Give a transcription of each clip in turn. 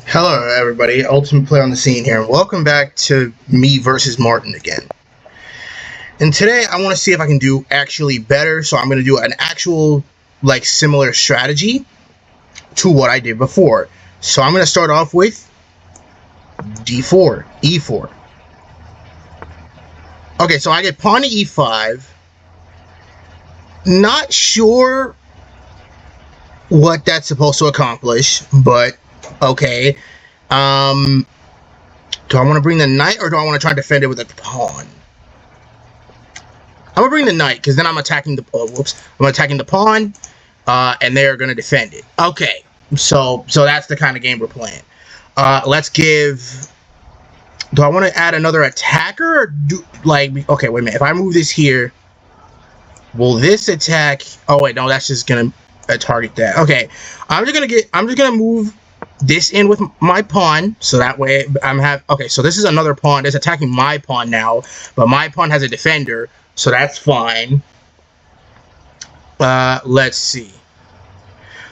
Hello, everybody. Ultimate Player on the scene here, and welcome back to me versus Martin again. And today, I want to see if I can do actually better. So I'm going to do an actual, similar strategy to what I did before. So I'm going to start off with d4, e4. Okay, so I get pawn to e5. Not sure what that's supposed to accomplish, but okay. Do I want to bring the knight, or do I want to try to defend it with a pawn? I'm gonna bring the knight because then I'm attacking the I'm attacking the pawn, and they're gonna defend it. Okay, so that's the kind of game we're playing. Let's give. Do I want to add another attacker, or okay, wait a minute. If I move this here, will this attack? Oh wait, no, that's just gonna target that. Okay, I'm just gonna move this in with my pawn, so that way okay, so this is another pawn that's attacking my pawn now, but my pawn has a defender, so that's fine. Let's see.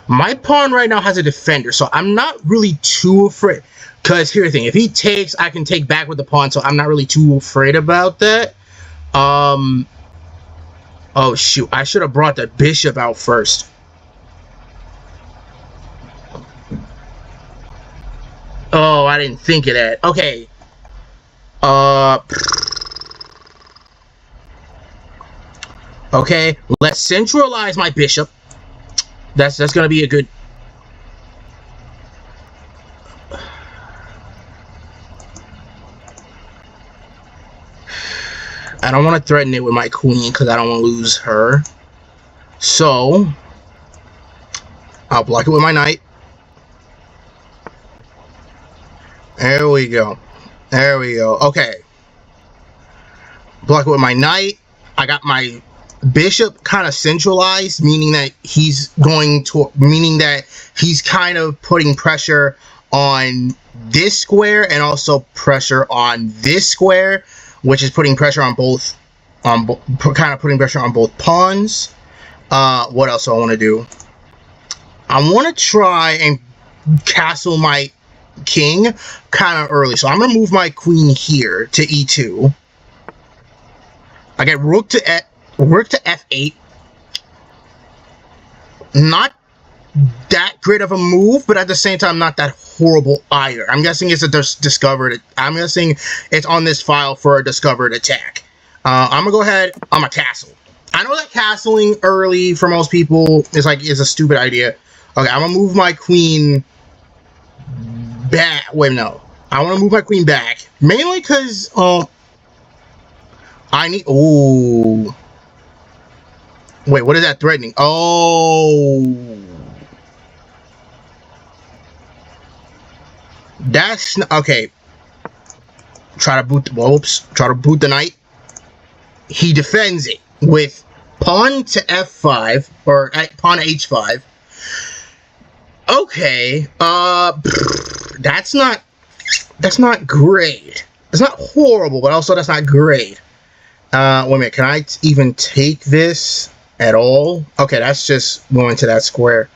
My pawn right now has a defender, so I'm not really too afraid, because here's the thing, if he takes, I can take back with the pawn, so I'm not really too afraid about that. Oh shoot, I should have brought the bishop out first. Oh, I didn't think of that. Okay. Okay, let's centralize my bishop. That's gonna be a good. I don't want to threaten it with my queen because I don't want to lose her. So I'll block it with my knight. There we go. There we go. Okay. Block it with my knight. I got my bishop kind of centralized, meaning that he's kind of putting pressure on this square and also pressure on this square, which is putting pressure on both, kind of putting pressure on both pawns. What else do I want to do? I want to try and castle my king kind of early, so I'm gonna move my queen here to e2. I get rook to f8. Not that great of a move, but at the same time not that horrible either. I'm guessing it's a discovered. I'm guessing it's on this file for a discovered attack. I'm gonna go ahead. I'm a castle. I know that castling early for most people is a stupid idea. Okay, I'm gonna move my queen back. Wait, no. I want to move my queen back. Mainly because, I need... Oh. Wait, what is that threatening? Oh. That's... Okay. Try to boot... Whoops. Try to boot the knight. He defends it with pawn to f5, or pawn to h5. Okay, that's not great. It's not horrible, but also that's not great. Wait a minute, can I even take this at all? Okay, that's just going to that square.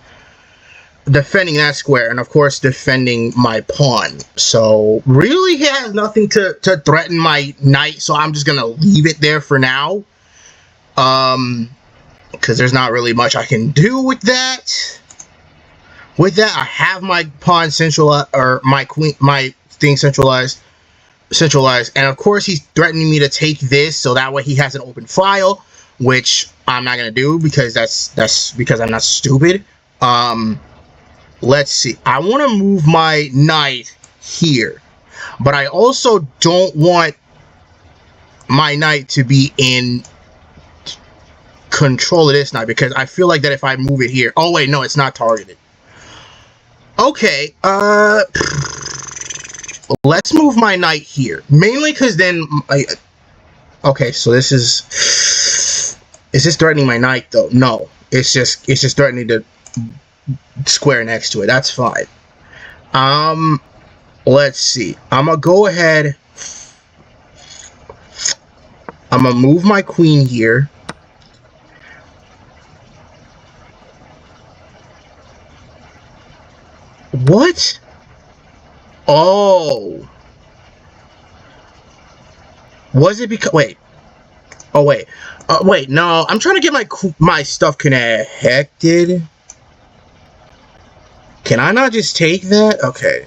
Defending that square, and of course defending my pawn. So, really he has nothing to threaten my knight, so I'm just gonna leave it there for now. Because there's not really much I can do with that. With that, I have my pawn centralized, or my thing centralized, and of course he's threatening me to take this, so that way he has an open file, which I'm not gonna do because that's because I'm not stupid. Let's see. I want to move my knight here, but I also don't want my knight to be in control of this knight, because I feel like that if I move it here, oh wait, no, it's not targeted. Okay, let's move my knight here. Mainly because then, okay, so this is this threatening my knight though? No, it's just threatening the square next to it. That's fine. Let's see. I'm gonna go ahead. I'm gonna move my queen here. What? Oh. Was it because... Wait. Oh, wait. Wait, no. I'm trying to get my stuff connected. Can I not just take that? Okay.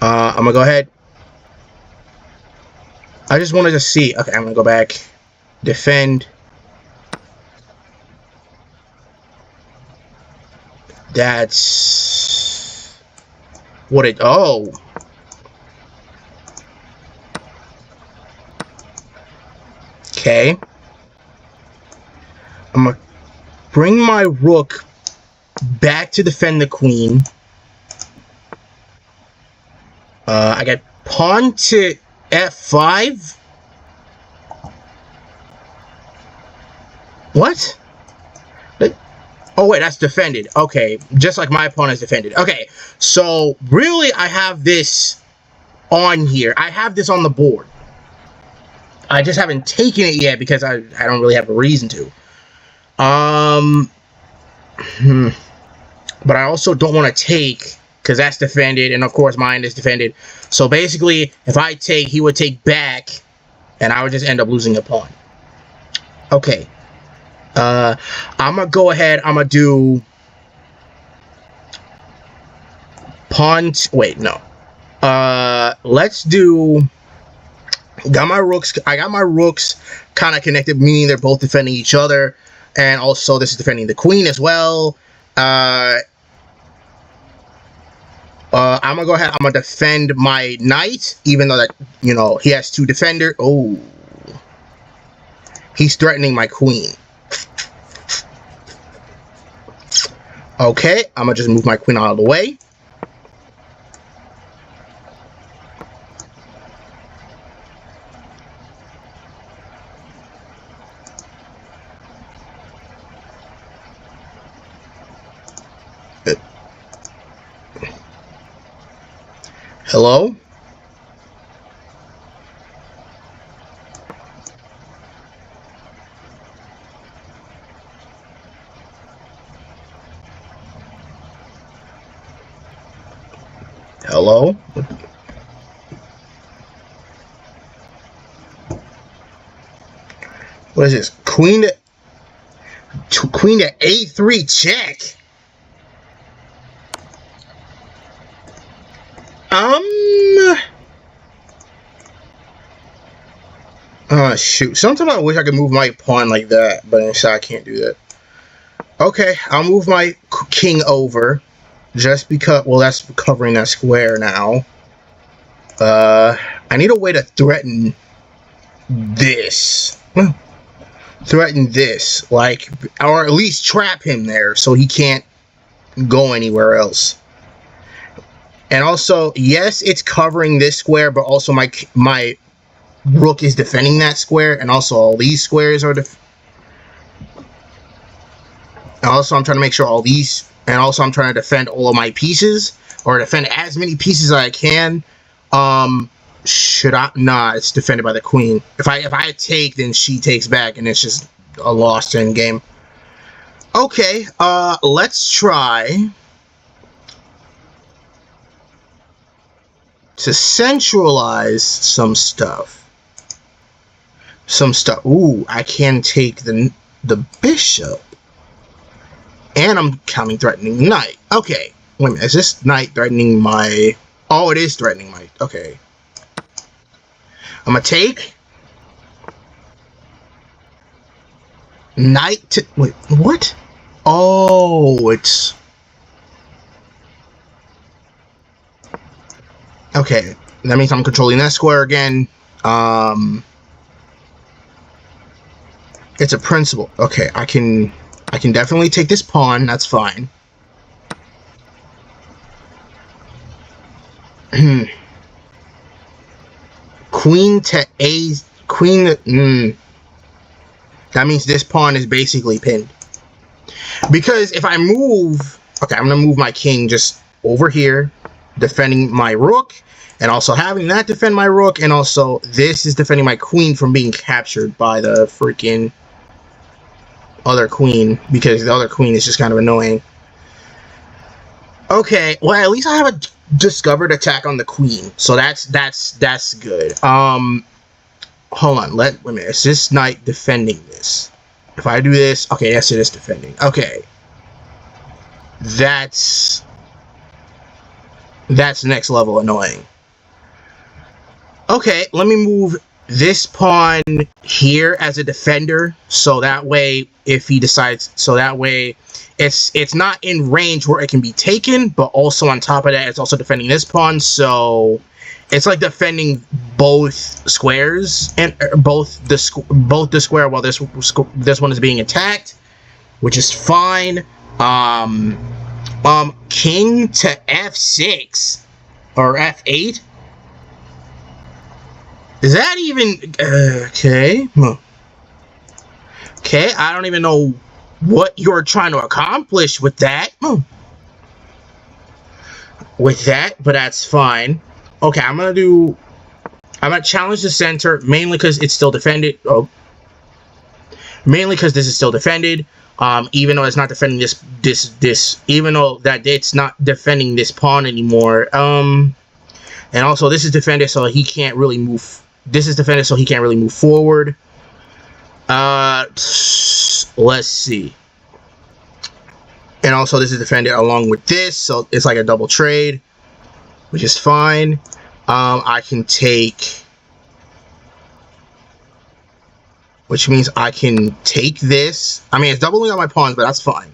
I'm gonna go ahead. I just wanted to see. Okay, I'm gonna go back. Defend. That's... what it... Oh. Okay. I'm gonna bring my rook back to defend the queen. I got pawn to f5. What? Oh wait, that's defended. Okay, just like my pawn is defended. Okay, so really I have this on here. I have this on the board. I just haven't taken it yet because I don't really have a reason to. But I also don't want to take, because that's defended, and of course mine is defended. So basically, if I take, he would take back, and I would just end up losing a pawn. Okay. I'm gonna go ahead, I'm gonna do pawn, wait, no. Let's do, I got my rooks kind of connected, meaning they're both defending each other, and also this is defending the queen as well. I'm gonna go ahead, I'm gonna defend my knight, even though that, you know, he has two defender. Oh, he's threatening my queen. Okay, I'm gonna just move my queen out of the way. Hello? Hello? What is this? Queen to A3 check. Shoot. Sometimes I wish I could move my pawn like that, but instead I can't do that. Okay, I'll move my king over, just because, well, that's covering that square now. I need a way to threaten this. Threaten this, like, or at least trap him there so he can't go anywhere else. And also, yes, it's covering this square, but also my rook is defending that square, and also all these squares are also I'm trying to make sure all these, and also I'm trying to defend all of my pieces, or defend as many pieces as I can. Should I? Nah, it's defended by the queen. If I take, then she takes back, and it's just a loss to end game. Okay, let's try to centralize some stuff. Ooh, I can take the bishop. And I'm counting threatening the knight. Okay. Wait a minute. Is this knight threatening my... Oh, it is threatening my... Okay. I'm gonna take. Knight to... Wait, what? Oh, it's... Okay. That means I'm controlling that square again. It's a principle. Okay, I can definitely take this pawn. That's fine. Queen to A. Queen. That means this pawn is basically pinned. Because if I move... Okay, I'm going to move my king just over here, defending my rook, and also having that defend my rook, and also this is defending my queen from being captured by the freaking other queen, because the other queen is just kind of annoying. Okay, well, at least I have discovered attack on the queen, so that's good. Hold on, wait a minute. Is this knight defending this? If I do this, okay, yes, it is defending. Okay, that's next level annoying. Okay, let me move this pawn here as a defender, so that way if he decides, so that way it's not in range where it can be taken, but also on top of that it's also defending this pawn, so it's like defending both squares and both the square while this one is being attacked, which is fine. King to f6 or f8. Is that even okay? Okay, I don't even know what you're trying to accomplish with that. But that's fine. Okay, I'm gonna challenge the center mainly because it's still defended. Oh, mainly because this is still defended. Even though it's not defending this, even though that it's not defending this pawn anymore. And also this is defended, so he can't really move. This is defended, so he can't really move forward. Let's see. And also this is defended along with this, so it's like a double trade, which is fine. I can take, which means I can take this. I mean, it's doubling up my pawns, but that's fine.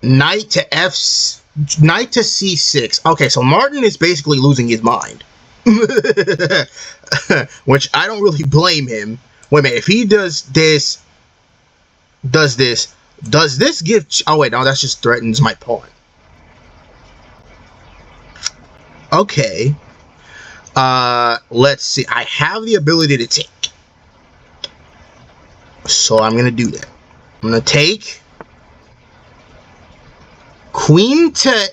Knight to c6. Okay, so Martin is basically losing his mind. Which I don't really blame him. Wait a minute, if he does this give... Oh wait, no, that just threatens my pawn. Okay. Let's see. I have the ability to take. So I'm gonna do that. I'm gonna take queen to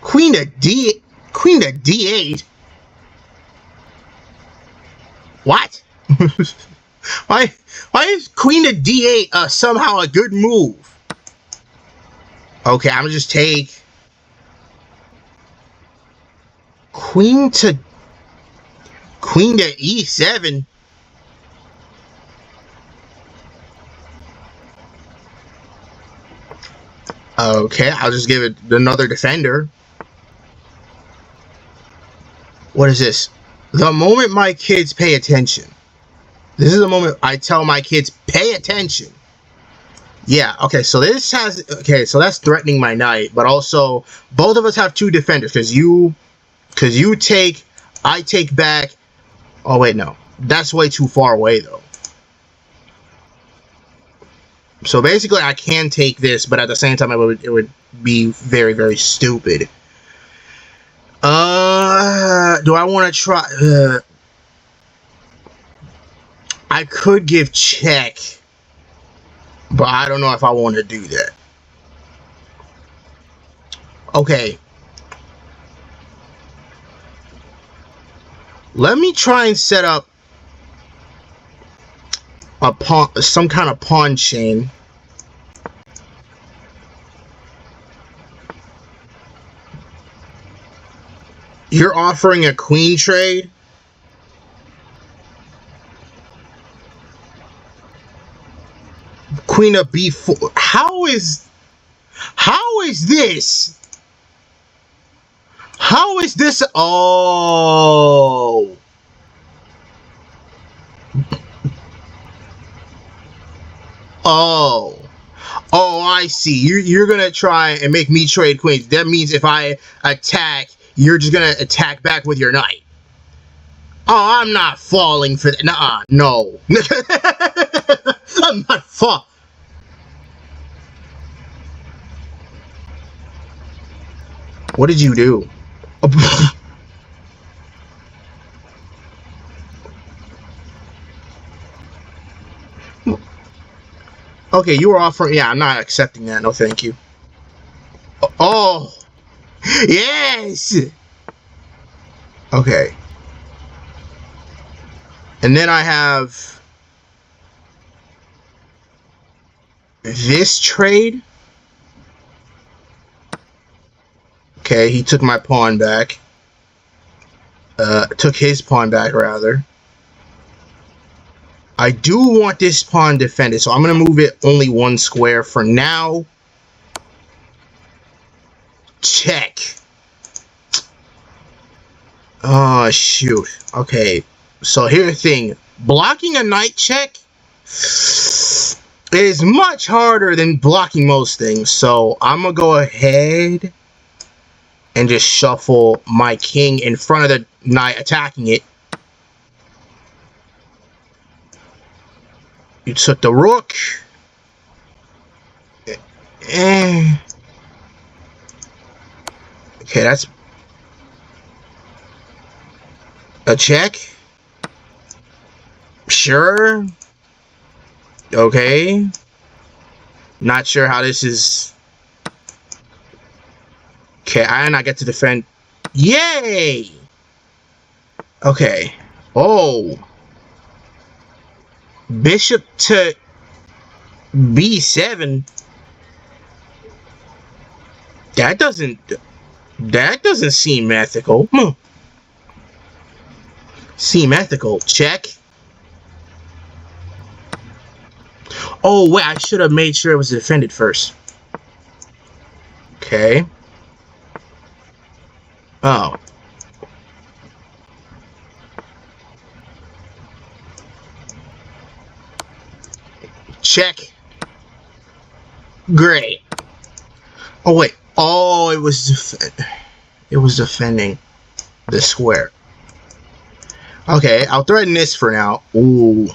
d8. What? why is queen to d8 somehow a good move? Okay, I'm gonna just take queen to e7. Okay, I'll just give it another defender. What is this? The moment my kids pay attention. This is the moment I tell my kids, pay attention. Yeah, okay, so this has... Okay, so that's threatening my knight, but also both of us have two defenders, because you take, I take back. Oh wait, no. That's way too far away though. So basically I can take this, but at the same time it would be very, very stupid. Do I want to try? I could give check, but I don't know if I want to do that. Okay. Let me try and set up a pawn, some kind of pawn chain. You're offering a queen trade? Queen of b4. How is this? How is this? Oh. Oh. Oh, I see. You're gonna try and make me trade queens. That means if I attack, you're just gonna attack back with your knight. Oh, I'm not falling for that. Nuh-uh, no. I'm not falling. What did you do? Okay, you were offering... Yeah, I'm not accepting that. No, thank you. Oh! Yes! Okay. And then I have... this trade. Okay, he took my pawn back. Took his pawn back, rather. I do want this pawn defended, so I'm going to move it only one square for now. Check. Oh, shoot. Okay, so here's the thing. Blocking a knight check is much harder than blocking most things, so I'm going to go ahead and just shuffle my king in front of the knight attacking it. You took the rook. Okay, that's a check. Sure. Okay. Not sure how this is. Okay, and I get to defend. Yay! Okay. Oh. Bishop to b7. That doesn't seem ethical. Seem ethical. Check. Oh, wait, I should have made sure it was defended first. Okay. Oh. Check. Great. Oh, wait. Oh, it was defending the square. Okay, I'll threaten this for now. Ooh.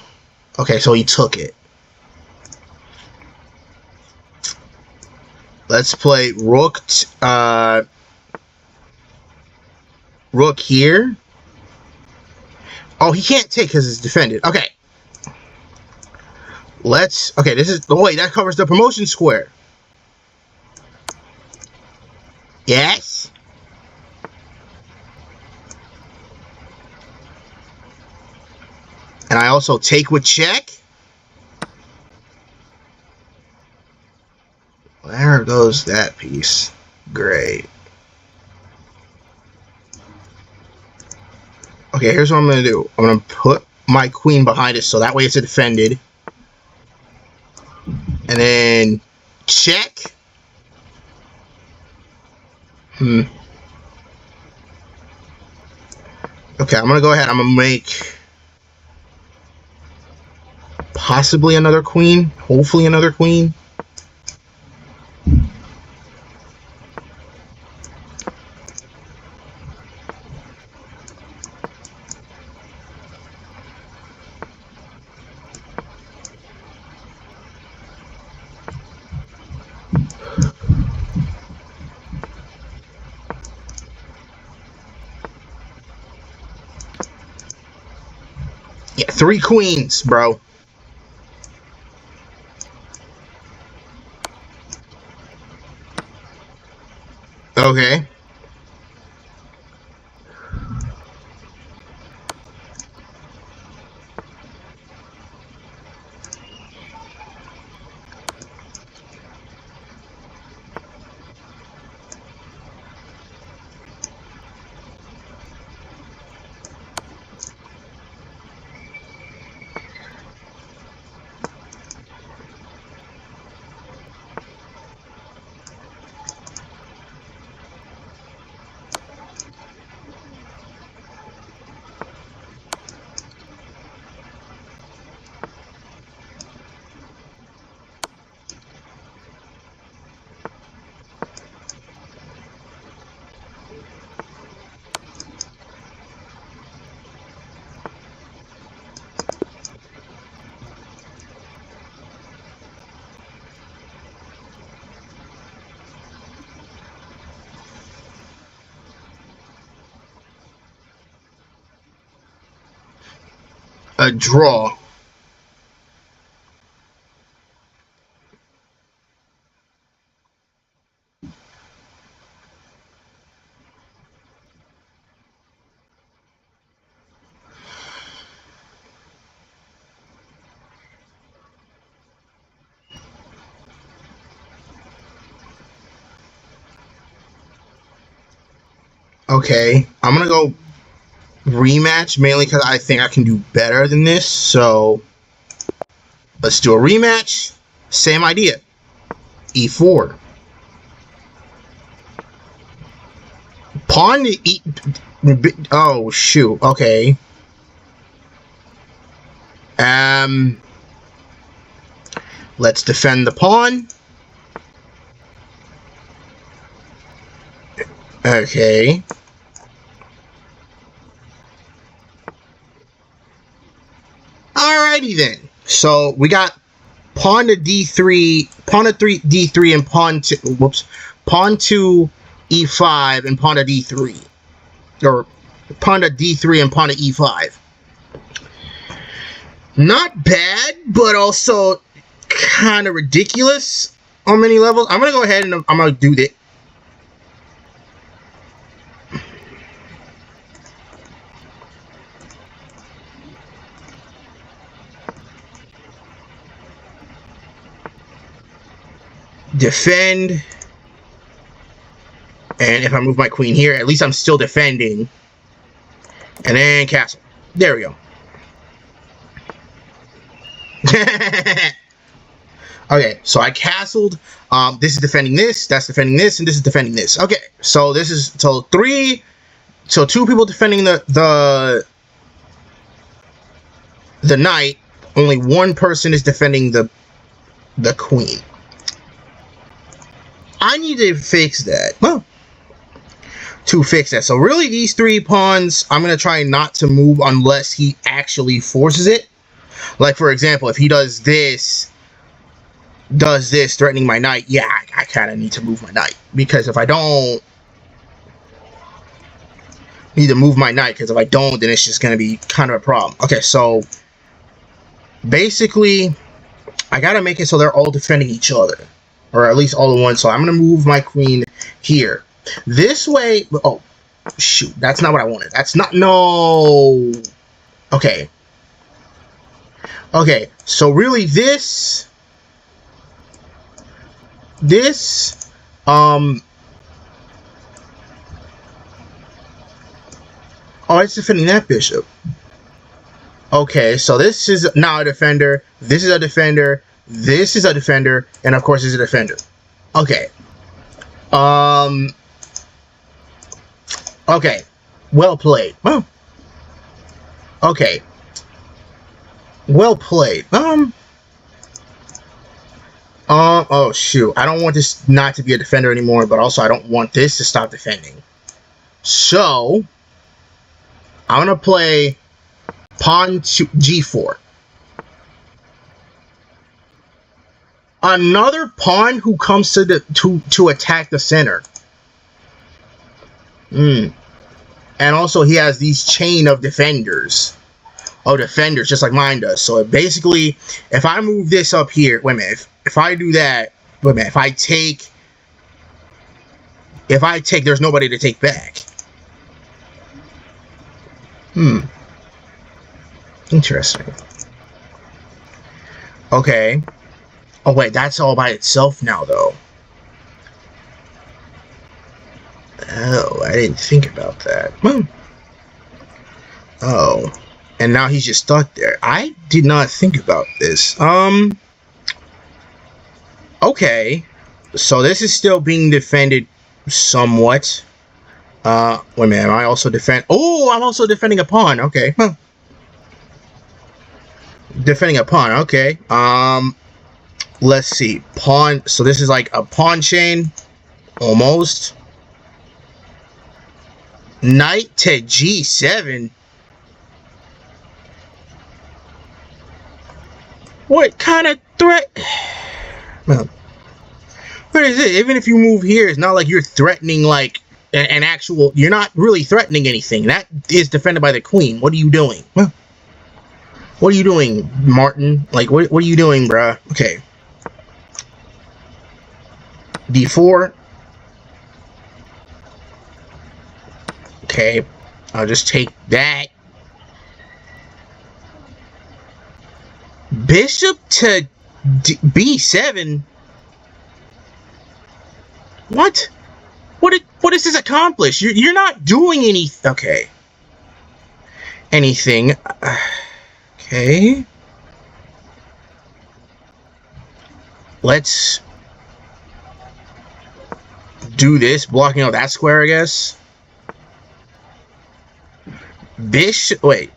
Okay, so he took it. Let's play rook rook here. Oh, he can't take because it's defended. Okay. Okay, this is, oh wait, that covers the promotion square. Yes. And I also take with check. There goes that piece. Great. Okay, here's what I'm going to do. I'm going to put my queen behind it so that way it's defended. And then check. Okay, I'm going to go ahead. I'm going to make possibly another queen. Hopefully another queen. Yeah, 3 queens, bro. Okay. A draw. Okay, I'm gonna go rematch mainly because I think I can do better than this. So let's do a rematch. Same idea. E4. Pawn to E. Oh shoot. Okay. Let's defend the pawn. Okay. Alrighty then. So we got pawn to D3, pawn to D3, and pawn to E5 and pawn to D3, or pawn to D3 and pawn to E5. Not bad, but also kind of ridiculous on many levels. I'm gonna go ahead and I'm gonna do that. Defend, and if I move my queen here, at least I'm still defending. And then castle. There we go. Okay, so I castled. This is defending this, that's defending this, and this is defending this. Okay, so this is two people defending the knight. Only one person is defending the queen. I need to fix that. Well, to fix that. So really, these 3 pawns, I'm gonna try not to move unless he actually forces it. Like for example, if he does this, threatening my knight, yeah, I kind of need to move my knight, because if I don't, need to move my knight, because if I don't, then it's just gonna be kind of a problem. Okay, so basically, I gotta make it so they're all defending each other, or at least all in one. So I'm gonna move my queen here. This way. Oh, shoot, that's not what I wanted. That's not. No. Okay. Okay, so really oh, it's defending that bishop. Okay, so this is now a defender, this is a defender, this is a defender, and of course this is a defender. Okay. Okay. Well played. Oh. Okay. Well played. Oh shoot. I don't want this not to be a defender anymore, but also I don't want this to stop defending. So I'm gonna play pawn to G4. Another pawn who comes to the to attack the center. And also he has these chain of defenders. Defenders, just like mine does. So basically, if I move this up here, wait a minute, if I do that, wait a minute, if I take, there's nobody to take back. Interesting. Okay. Oh wait, that's all by itself now, though. Oh, I didn't think about that. Oh. And now he's just stuck there. I did not think about this. Okay. So this is still being defended somewhat. Wait a minute, am I also oh, I'm also defending a pawn. Okay. Defending a pawn, okay. Let's see. Pawn. So this is like a pawn chain. Almost. Knight to G7. What kind of threat? Well, what is it? Even if you move here, it's not like you're threatening like an actual. You're not really threatening anything. That is defended by the queen. What are you doing? What are you doing, Martin? Like, what are you doing, bruh? Okay. D4. Okay. I'll just take that. Bishop to B7. What? What did What does this accomplish? You're not doing anything. Okay. Anything. Okay. Let's do this, blocking out that square, I guess. Bishop. Wait.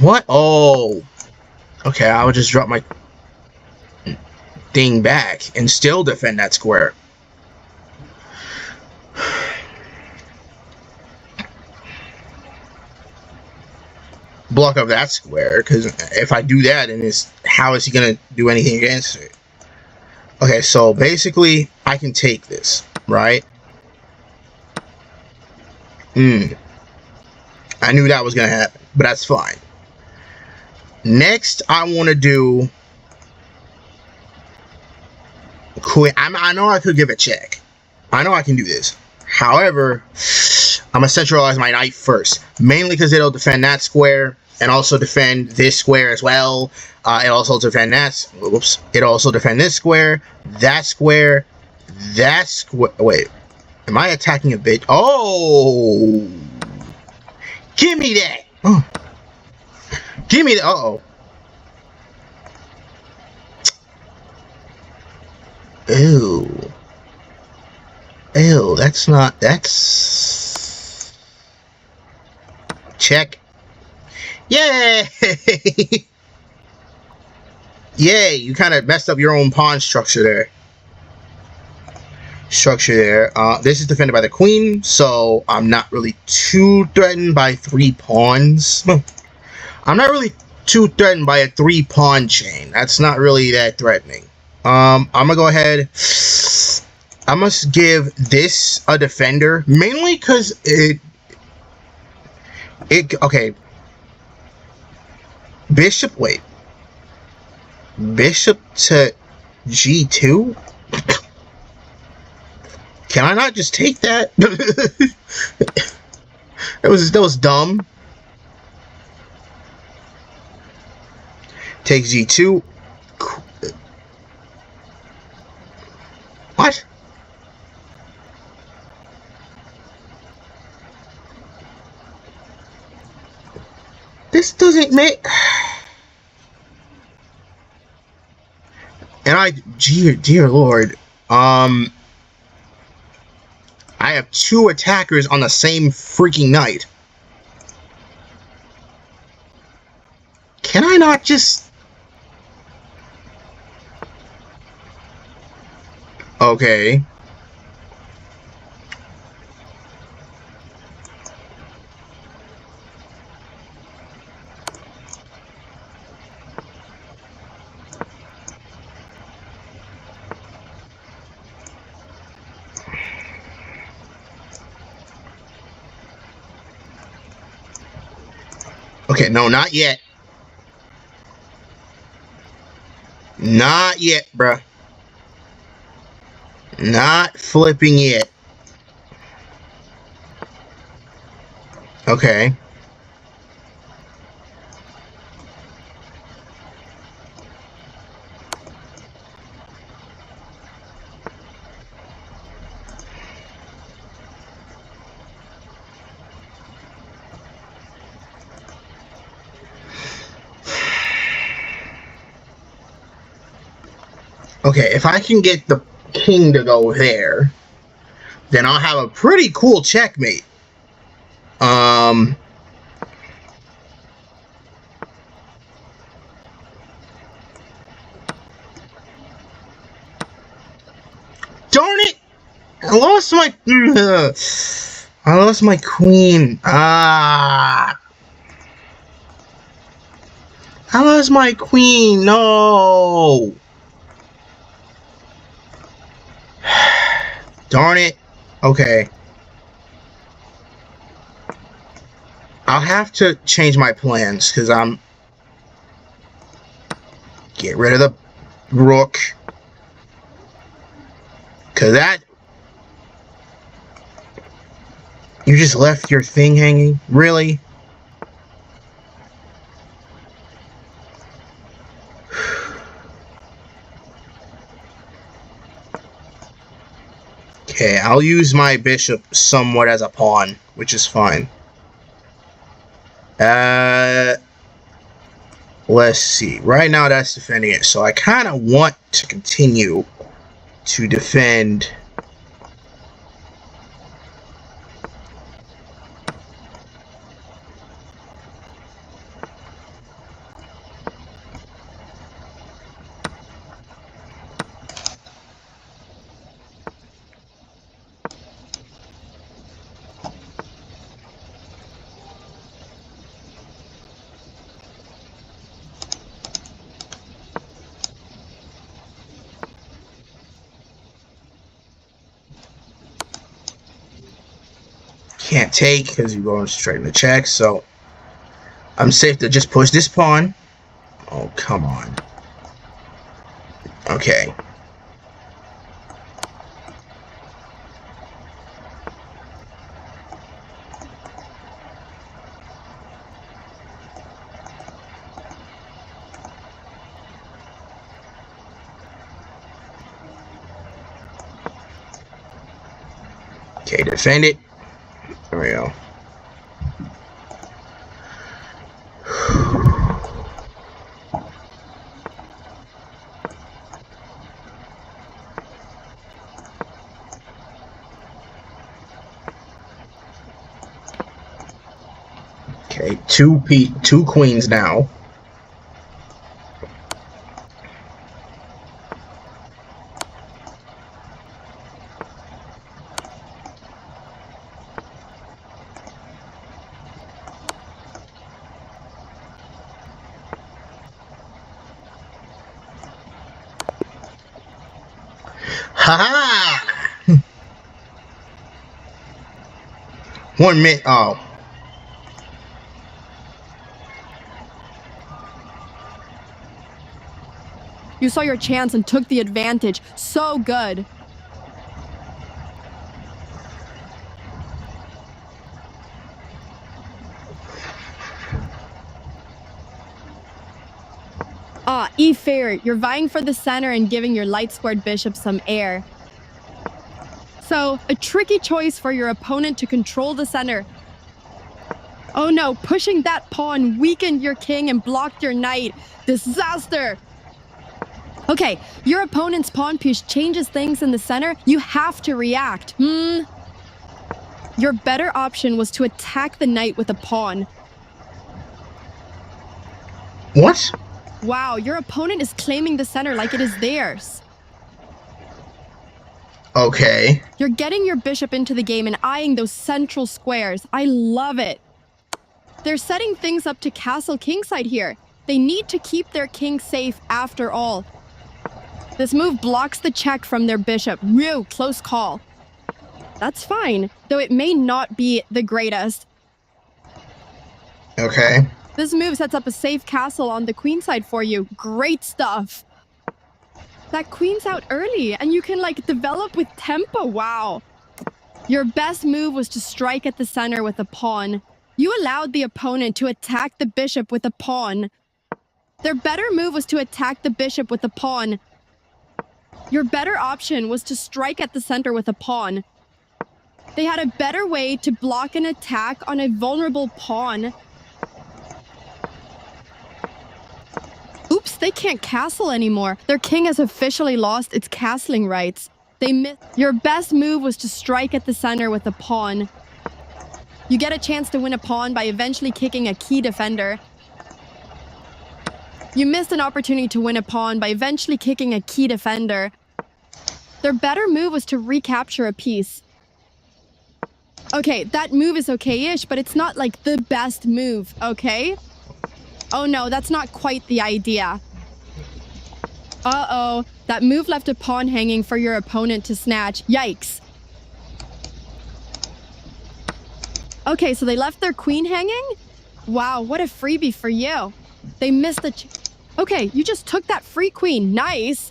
What? Oh. Okay, I would just drop my thing back and still defend that square. Block up that square, because if I do that, then how is he gonna do anything against it? Okay, so basically I can take this, right? I knew that was gonna happen, but that's fine. Next, I want to do queen. I know I could give a check. I know I can do this. However, I'm gonna centralize my knight first, mainly because it'll defend that square and also defend this square as well. It also defend that. Whoops! It also defend this square, that square, that square. Wait, am I attacking a bit? Oh, give me that! Oh. Give me the. Uh-oh. Ew. Ew, that's not. That's. Check. Yay! Yay, you kind of messed up your own pawn structure there. This is defended by the queen, so I'm not really too threatened by 3 pawns. I'm not really too threatened by a 3-pawn chain. That's not really that threatening. I'm gonna go ahead. I must give this a defender, mainly because it okay. Bishop, wait. Bishop to G2? Can I not just take that? that was dumb. Take G2. What? This doesn't make... And dear lord, I have 2 attackers on the same freaking knight. Can I not just... Okay. Okay, no, not yet. Not yet, bruh. Not flipping yet. Okay. Okay, if I can get the king to go there, then I'll have a pretty cool checkmate. Darn it! I lost my queen. I lost my queen. No. Darn it. Okay. I'll have to change my plans because get rid of the rook. Because you just left your thing hanging? Really? Okay, I'll use my bishop somewhat as a pawn, which is fine. Let's see. Right now that's defending it, so I kind of want to continue to defend. Can't take because you're going straight in the check, so I'm safe to just push this pawn. Oh, come on. Okay. Okay, defend it. There we go. Okay, two queens now. Ha! 1 minute. Oh. You saw your chance and took the advantage. So good. E-fair, you're vying for the center and giving your light-squared bishop some air. So, a tricky choice for your opponent to control the center. Oh no, pushing that pawn weakened your king and blocked your knight. Disaster! Okay, your opponent's pawn piece changes things in the center. You have to react. Your better option was to attack the knight with a pawn. What? Wow, your opponent is claiming the center like it is theirs. Okay. You're getting your bishop into the game and eyeing those central squares. I love it. They're setting things up to castle kingside here. They need to keep their king safe after all. This move blocks the check from their bishop. Real close call. That's fine, though it may not be the greatest. Okay. This move sets up a safe castle on the queenside for you. Great stuff. That queen's out early, and you can, develop with tempo. Wow. Your best move was to strike at the center with a pawn. You allowed the opponent to attack the bishop with a pawn. Their better move was to attack the bishop with a pawn. Your better option was to strike at the center with a pawn. They had a better way to block an attack on a vulnerable pawn. Oops, they can't castle anymore. Their king has officially lost its castling rights. Your best move was to strike at the center with a pawn. You get a chance to win a pawn by eventually kicking a key defender. You missed an opportunity to win a pawn by eventually kicking a key defender. Their better move was to recapture a piece. Okay, that move is okay-ish, but it's not the best move, okay? Oh no, that's not quite the idea. Uh-oh, that move left a pawn hanging for your opponent to snatch. Yikes. Okay, so they left their queen hanging? Wow, what a freebie for you. They missed the... Okay, you just took that free queen. Nice.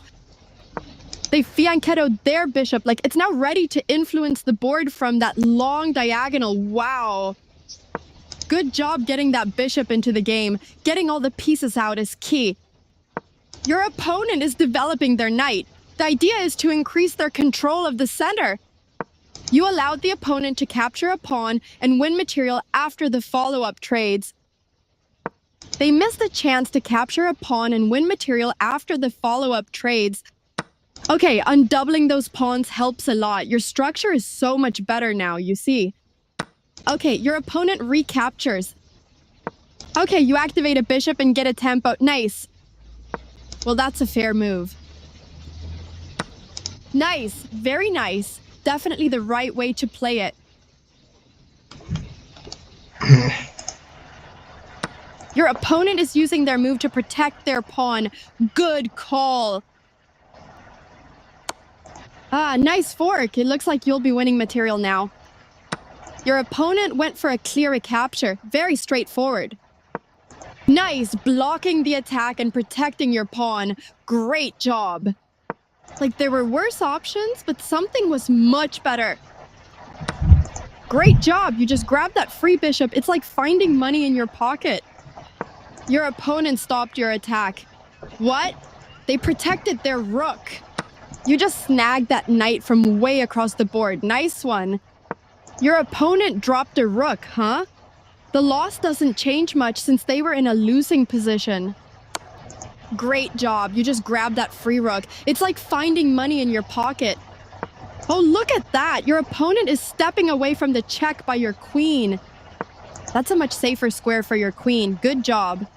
They fianchettoed their bishop. It's now ready to influence the board from that long diagonal. Wow. Good job getting that bishop into the game. Getting all the pieces out is key. Your opponent is developing their knight. The idea is to increase their control of the center. You allowed the opponent to capture a pawn and win material after the follow-up trades. They missed a chance to capture a pawn and win material after the follow-up trades. Okay, undoubling those pawns helps a lot. Your structure is so much better now, you see. Okay, your opponent recaptures. Okay, you activate a bishop and get a tempo. Nice. Well, that's a fair move. Nice, very nice. Definitely the right way to play it. Your opponent is using their move to protect their pawn. Good call. Ah, nice fork. It looks like you'll be winning material now. Your opponent went for a clear recapture. Very straightforward. Nice, blocking the attack and protecting your pawn. Great job. Like, there were worse options, but something was much better. Great job. You just grabbed that free bishop. It's like finding money in your pocket. Your opponent stopped your attack. What? They protected their rook. You just snagged that knight from way across the board. Nice one. Your opponent dropped a rook, huh? The loss doesn't change much since they were in a losing position. Great job. You just grabbed that free rook. It's like finding money in your pocket. Oh, look at that. Your opponent is stepping away from the check by your queen. That's a much safer square for your queen. Good job.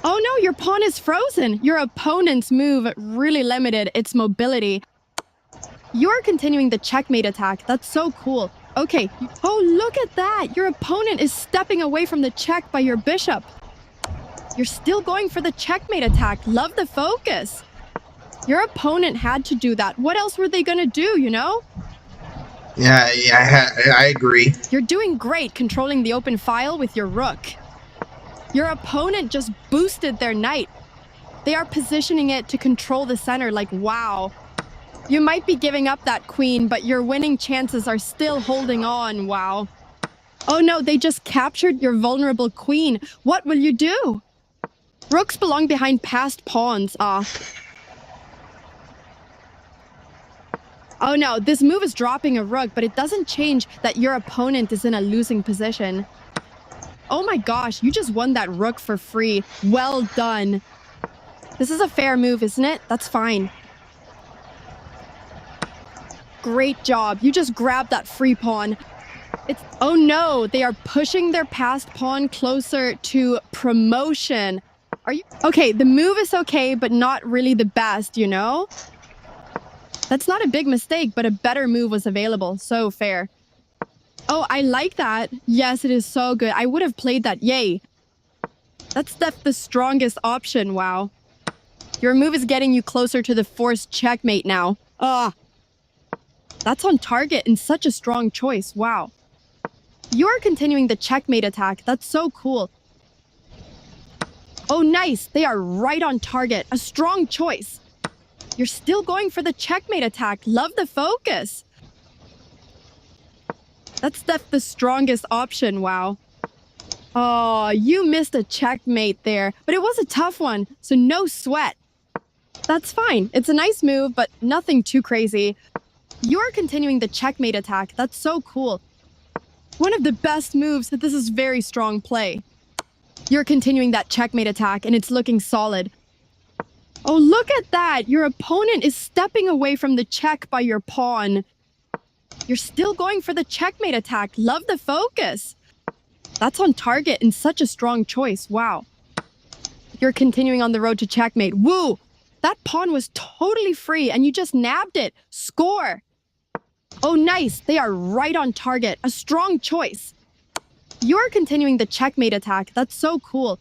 Oh no, your pawn is frozen. Your opponent's move really limited its mobility. You're continuing the checkmate attack. That's so cool. Okay. Oh, look at that. Your opponent is stepping away from the check by your bishop. You're still going for the checkmate attack. Love the focus. Your opponent had to do that. What else were they going to do, you know? Yeah, I agree. You're doing great controlling the open file with your rook. Your opponent just boosted their knight. They are positioning it to control the center like, wow. You might be giving up that queen, but your winning chances are still holding on, wow. Oh no, they just captured your vulnerable queen. What will you do? Rooks belong behind passed pawns, Oh no, this move is dropping a rook, but it doesn't change that your opponent is in a losing position. Oh my gosh, you just won that rook for free. Well done. This is a fair move, isn't it? That's fine. Great job. You just grabbed that free pawn. Oh no, they are pushing their passed pawn closer to promotion. Okay, the move is okay, but not really the best, you know? That's not a big mistake, but a better move was available. So fair. Oh, I like that. Yes, it is so good. I would have played that. Yay. That's the strongest option. Wow. Your move is getting you closer to the forced checkmate now. That's on target and such a strong choice. Wow. You're continuing the checkmate attack. That's so cool. Oh, nice. They are right on target. A strong choice. You're still going for the checkmate attack. Love the focus. That's the strongest option. Wow. Oh, you missed a checkmate there, but it was a tough one, so no sweat. That's fine. It's a nice move, but nothing too crazy. You're continuing the checkmate attack. That's so cool. One of the best moves. This is very strong play. You're continuing that checkmate attack, and it's looking solid. Oh, look at that. Your opponent is stepping away from the check by your pawn. You're still going for the checkmate attack. Love the focus. That's on target and such a strong choice. Wow. You're continuing on the road to checkmate. Woo! That pawn was totally free and you just nabbed it. Score! Oh, nice. They are right on target. A strong choice. You're continuing the checkmate attack. That's so cool.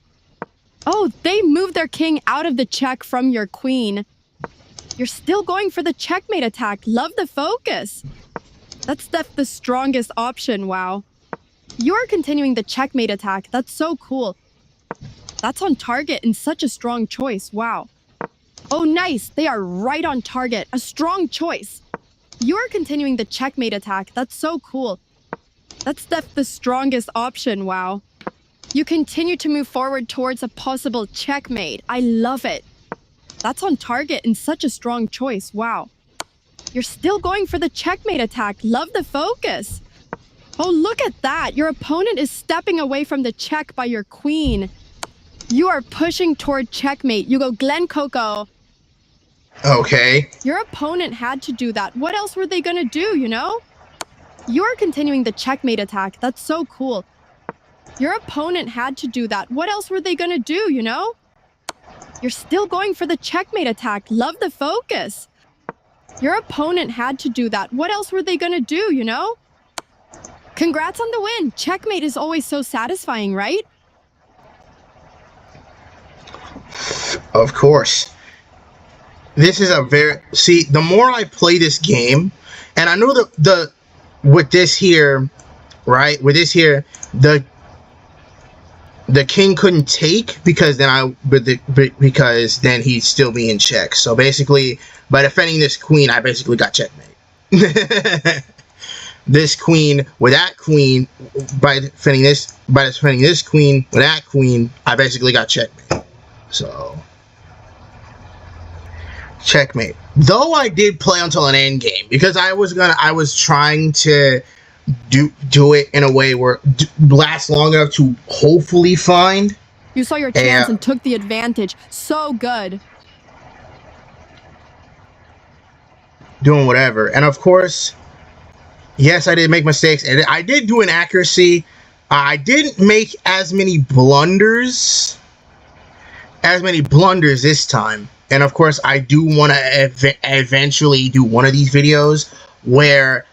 Oh, they moved their king out of the check from your queen. You're still going for the checkmate attack. Love the focus. That's the strongest option. Wow. You're continuing the checkmate attack. That's so cool. That's on target and such a strong choice. Wow. Oh, nice. They are right on target. A strong choice. You're continuing the checkmate attack. That's so cool. That's the strongest option. Wow. You continue to move forward towards a possible checkmate. I love it. That's on target and such a strong choice. Wow. You're still going for the checkmate attack. Love the focus. Oh, look at that. Your opponent is stepping away from the check by your queen. You are pushing toward checkmate. You go Glen Coco. Okay. Your opponent had to do that. What else were they going to do, you know? You're continuing the checkmate attack. That's so cool. Your opponent had to do that. What else were they going to do, you know? You're still going for the checkmate attack. Love the focus. Your opponent had to do that. What else were they going to do, you know? Congrats on the win. Checkmate is always so satisfying, right? Of course. This is a very... See, the more I play this game, and I know the with this here, right? With this here, the king couldn't take because then because then he'd still be in check. So basically, by defending this queen, I basically got checkmate. This queen with that queen, by defending this queen with that queen, I basically got checkmate. So checkmate. Though I did play until an end game because I was trying to do it in a way where it lasts long enough to hopefully find. You saw your chance and took the advantage. So good. Doing whatever. And of course, yes, I did make mistakes, and I did do inaccuracy. I didn't make as many blunders this time. And of course, I do want to eventually do one of these videos where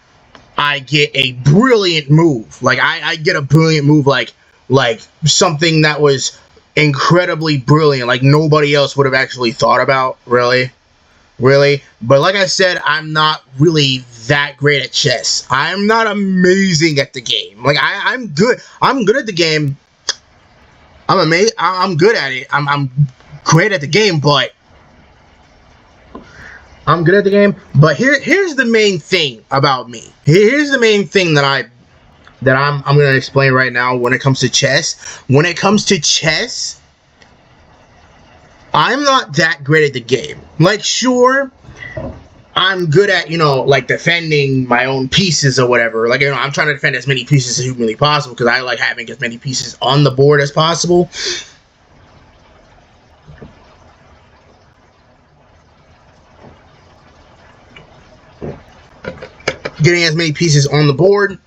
I get a brilliant move. Like I get a brilliant move, like something that was incredibly brilliant, like nobody else would have actually thought about. Really. But like I said, I'm not really that great at chess. I'm not amazing at the game. Like I'm good. I'm good at the game. I'm good at it. I'm great at the game, but I'm good at the game. But here's the main thing about me. Here's the main thing that I'm going to explain right now when it comes to chess. When it comes to chess, I'm not that great at the game. Like, sure, I'm good at, like defending my own pieces or whatever. Like, I'm trying to defend as many pieces as humanly possible because I like having as many pieces on the board as possible. Getting as many pieces on the board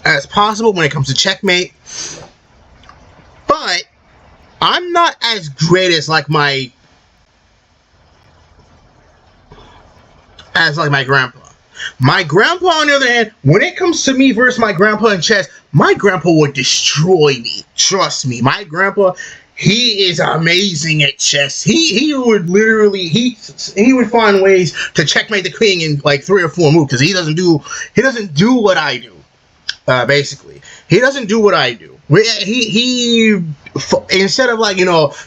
as possible when it comes to checkmate. But I'm not as great as my grandpa. My grandpa, on the other hand, when it comes to me versus my grandpa in chess, my grandpa would destroy me. Trust me, my grandpa, he is amazing at chess. He would literally he would find ways to checkmate the king in like 3 or 4 moves because he doesn't do what I do. Basically, he doesn't do what I do. He instead of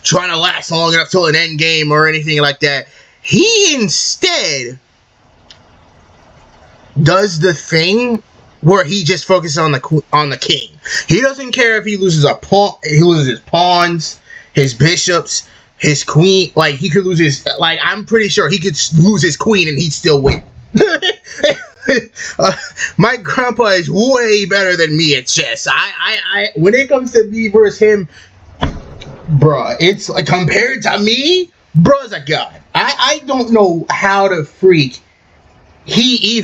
trying to last long enough till an end game or anything like that, he instead does the thing where he just focuses on the king. He doesn't care if he loses a pawn. He loses his pawns, his bishops, his queen. Like he could lose his. Like I'm pretty sure he could lose his queen and he'd still win. My grandpa is way better than me at chess. I when it comes to me versus him, bruh, it's like compared to me, bruh's a god. I don't know how to freak he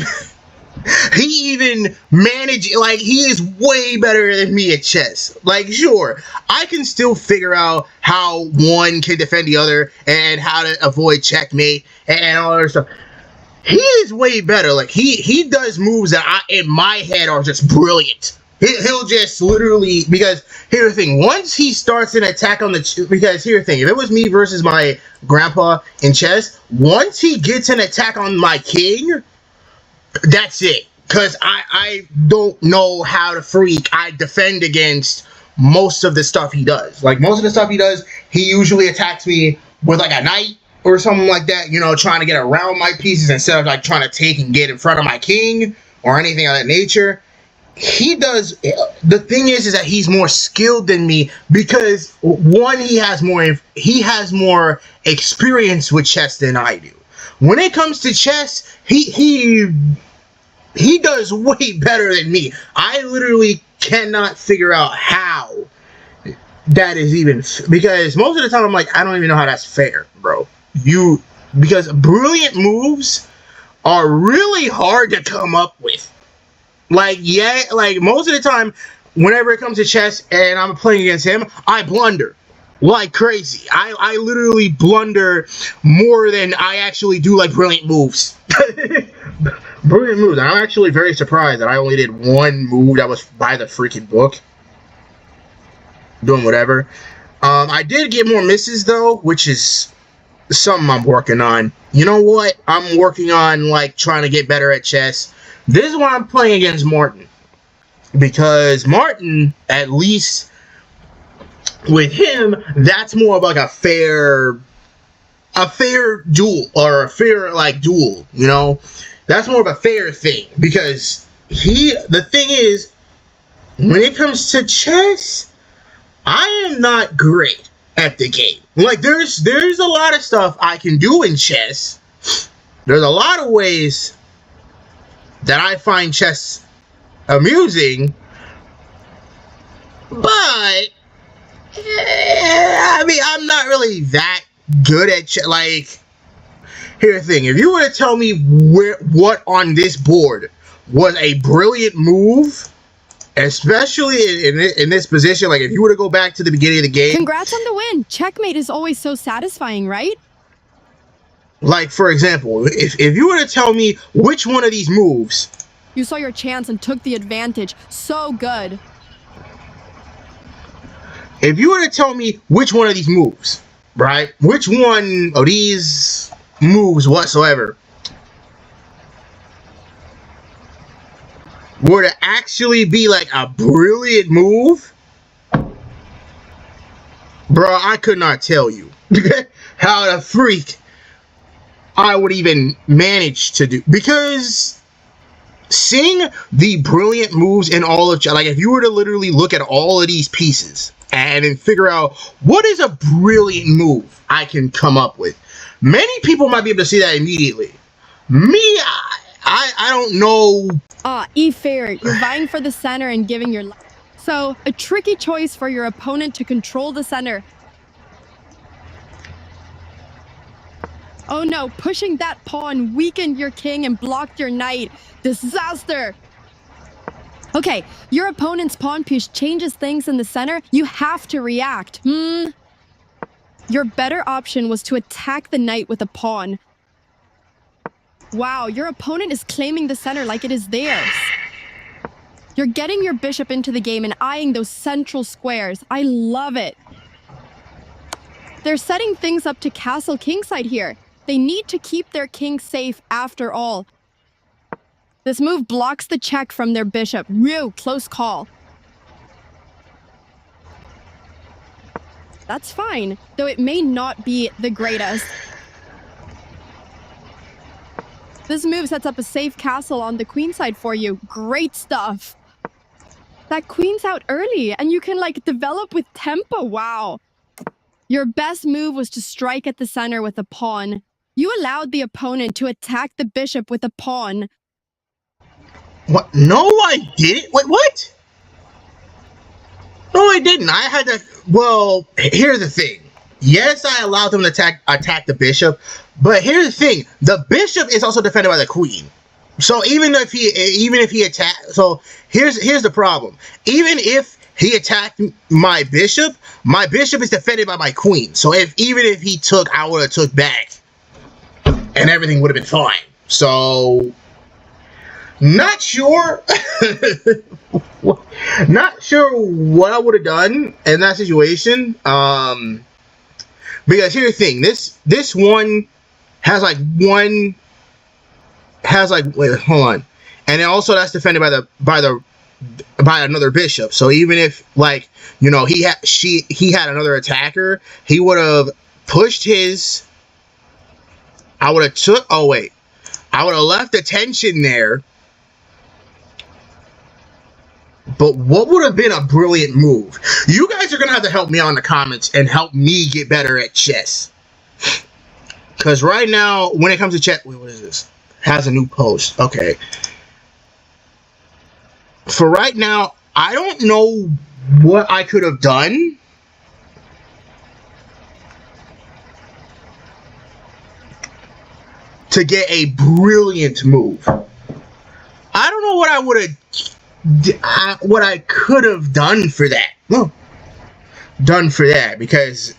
even managed. Like he is way better than me at chess. Like sure, I can still figure out how one can defend the other and how to avoid checkmate and all that other stuff. He is way better. Like he does moves that in my head are just brilliant. He'll just literally, because here's the thing, once he starts an attack on because here's the thing, if it was me versus my grandpa in chess, once he gets an attack on my king, that's it. Because I don't know how to freak. I defend against most of the stuff he does. Like most of the stuff he does, he usually attacks me with like a knight or something like that, trying to get around my pieces instead of like trying to take and get in front of my king or anything of that nature. He does. The thing is that he's more skilled than me because one, he has more experience with chess than I do. when it comes to chess, he does way better than me. I literally cannot figure out how that is even, because most of the time I'm like, I don't even know how that's fair, bro. Because brilliant moves are really hard to come up with. Like, yeah, like most of the time, whenever it comes to chess and I'm playing against him, I blunder like crazy. I literally blunder more than I actually do like brilliant moves. Brilliant moves. I'm actually very surprised that I only did one move that was by the freaking book. Doing whatever. I did get more misses though, which is something I'm working on. You know what? I'm working on like trying to get better at chess. This is why I'm playing against Martin. Because Martin, at least with him, that's more of like a fair duel, or a fair like duel, you know? That's more of a fair thing, because the thing is, when it comes to chess, I am not great at the game. Like, there's a lot of stuff I can do in chess. There's a lot of ways that I find chess amusing, but I mean, I'm not really that good at chess. Like, here's the thing: if you were to tell me what on this board was a brilliant move, especially in this position, like if you were to go back to the beginning of the game. Congrats on the win. Checkmate is always so satisfying, right? Like, for example, if you were to tell me which one of these moves. You saw your chance and took the advantage. So good. If you were to tell me which one of these moves, right? Which one of these moves whatsoever were to actually be like a brilliant move, bro, I could not tell you how the freak I would even manage to do. Because seeing the brilliant moves in all of, like, if you were to literally look at all of these pieces and then figure out what is a brilliant move I can come up with, many people might be able to see that immediately. Me, I don't know. E fair. You're vying for the center and giving your life. So, a tricky choice for your opponent to control the center. Oh no, pushing that pawn weakened your king and blocked your knight. Disaster! Okay, your opponent's pawn push changes things in the center. You have to react. Your better option was to attack the knight with a pawn. Wow, your opponent is claiming the center like it is theirs. You're getting your bishop into the game and eyeing those central squares. I love it. They're setting things up to castle kingside here. They need to keep their king safe after all. This move blocks the check from their bishop. Real close call. That's fine, though it may not be the greatest. This move sets up a safe castle on the queenside for you. Great stuff. That queen's out early, and you can, like, develop with tempo. Wow. Your best move was to strike at the center with a pawn. You allowed the opponent to attack the bishop with a pawn. What? No, I didn't. Wait, what? No, I didn't. I had to. Well, here's the thing. Yes, I allowed them to attack the bishop, but here's the thing: the bishop is also defended by the queen. So even if he attacked, so here's the problem. Even if he attacked my bishop is defended by my queen. So even if he took, I would have took back, and everything would have been fine. So. Not sure. Not sure what I would have done in that situation. Because here's the thing. This one has like wait, hold on. And then also that's defended by another bishop. So even if, like, you know, he had another attacker, he would have pushed his. I would have left the tension there. But what would have been a brilliant move? You guys are going to have to help me out in the comments and help me get better at chess. Because right now, when it comes to chess, wait, what is this? Has a new post. Okay. For right now, I don't know what I could have done to get a brilliant move. I don't know what I would have, what I could have done for that. No, done for that, because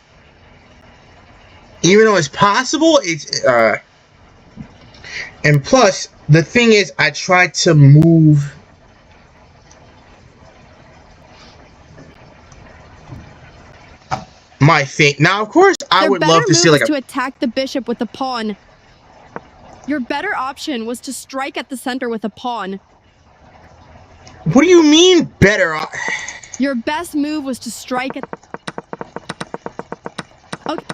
even though it's possible, it's and plus the thing is, I tried to move. My thing now, of course, I would love to see like to attack the bishop with a pawn. Your better option was to strike at the center with a pawn. What do you mean better? Your best move was to strike at... Okay.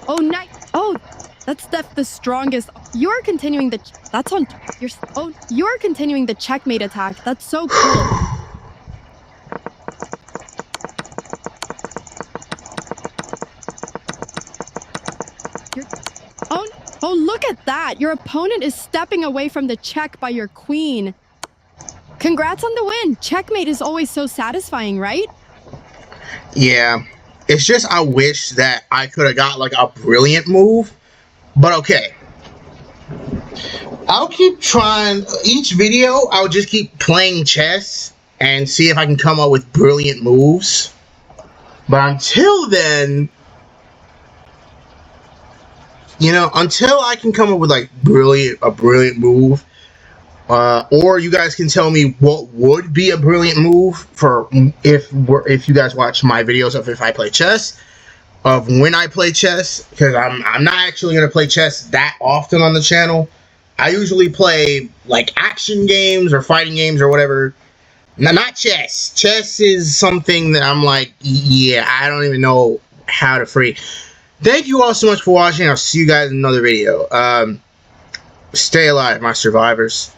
Oh, nice. Oh, that's the strongest. You're continuing the... That's on... You're continuing the checkmate attack. That's so cool. Oh, look at that! Your opponent is stepping away from the check by your queen. Congrats on the win! Checkmate is always so satisfying, right? Yeah. It's just I wish that I could have got like a brilliant move. But okay. I'll keep trying. Each video, I'll just keep playing chess and see if I can come up with brilliant moves. But until then, you know, until I can come up with like a brilliant move, or you guys can tell me what would be a brilliant move for if you guys watch my videos of if I play chess, of when I play chess, because I'm not actually gonna play chess that often on the channel. I usually play like action games or fighting games or whatever. No, not chess. Chess is something that I'm like, yeah, I don't even know how to free. Thank you all so much for watching. I'll see you guys in another video. Stay alive, my survivors.